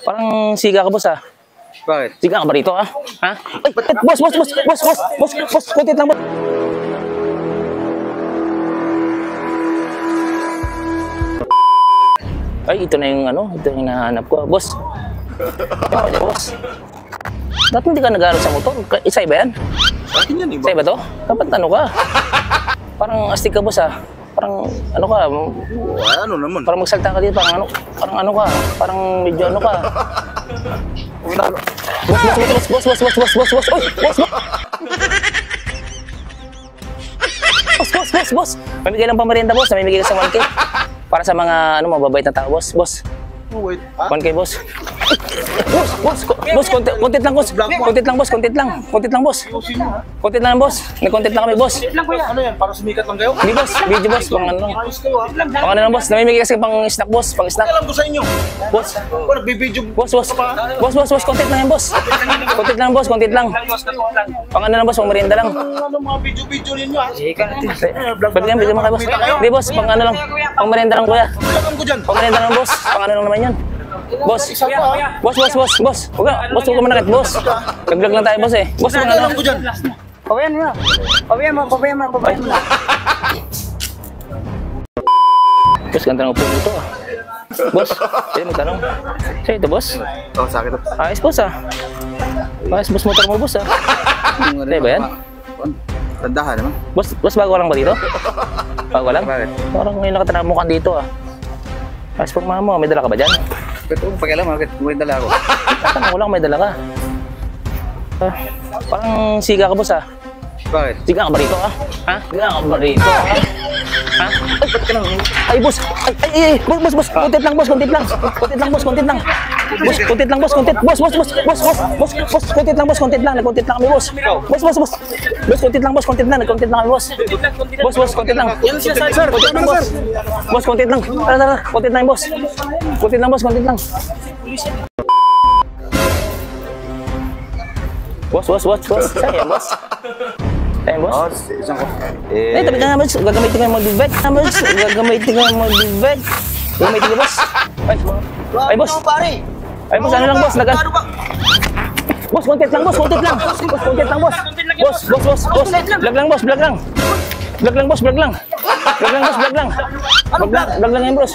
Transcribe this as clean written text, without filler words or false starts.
Parang siga ka, boss, ah. Bakit? Siga ka ba rito, ah? Ha? Ay, boss, kuntit lang, boss. Ay, ito na yung ito yung hinahanap ko, boss. Boss. Dapat hindi ka nag-aaral sa motor. Isa ba yan? Sa akin yan, iba. Isa ba to? Dapat ka. Parang astig ka, boss, ah. Parang ka. Ano naman? Parang magsalta ka dito, parang ka. Parang medyo ka. Boss. Oy, boss. Mamigay lang pamerienda, boss. Namimigay ka sa 1K. Para sa mga mababait na tao, boss. Oh, wait. 1K, boss. Boss, kontit lang, boss. Kontit lang, boss. Kontit lang, boss. Nag-kontit lang kami, boss. Ano yan? Para sumikat lang kayo? Hindi, boss. Video, boss. Pang lang. Ayos kayo, ha? Pang lang, boss. Namimigay kasi pang snack, boss. Pang snack. Alam ko sa inyo. Boss. Nagbibidyo. Boss. Kontit lang yan, boss. Kontit lang, boss. Kontit lang. Pang lang, boss. Pang merienda lang. Ano mga video ninyo, ha? Pwede nga, bigyan mo kayo, boss. Hindi, boss. Pang lang. Pang merienda lang, kuya. Alam ko dyan. Pang merienda lang, boss. Pang lang naman yan. Boss. Boss. Huwag ka manakit, boss. Nag-vlog lang tayo, boss, eh. Boss, pang Alam ko dyan. Pabayan mo na. Boss, ganda ng upo dito, ah. Boss, pwede mo tanong. Sa'yo ito, boss? Oh, sakit. Ayos, boss, ah. Ayos, boss, motor mo, boss, ah. Sa'yo ba yan? Tandahan naman. Boss, bago lang ba dito? Bago lang? Bakit? Parang may nakatanamukan dito, ah. Ayos, pag mo, may dala ka ba dyan? Pero pakialam, bakit? May dala ako. Tanong ko lang, may dala ka. Parang siga ka, boss, ah. Bakit? Siga ka ba rito, ah? Ha? Siga ka ba rito, ah? Ha? Ay, ba't ka nang... Ay, boss! Boss! Kuntit lang, boss! Kuntit lang! Boss, kuntit lang, boss! Kuntit! Boss, kuntit lang, boss! Kuntit lang! Nagkuntit lang kami, boss! Boss! Kuntit lang, boss! Kuntit lang! Nagkuntit lang kami, boss! Boss, kuntit lang! Sir, kuntit lang, boss! Boss, kuntit lang! Tara! Kuntit lang, boss! Kuntit lang, boss! Kuntit lang! Boss! Sayang, boss! Sayang, boss! Isang ko. Eh, tabi ka nga, boss. Gagamitin ko yung mag-big-bag. Gagamitin ko, boss. Ay, boss. Ay, boss, ano lang, boss? Boss, kontit lang, boss. Vlog lang yan, boss.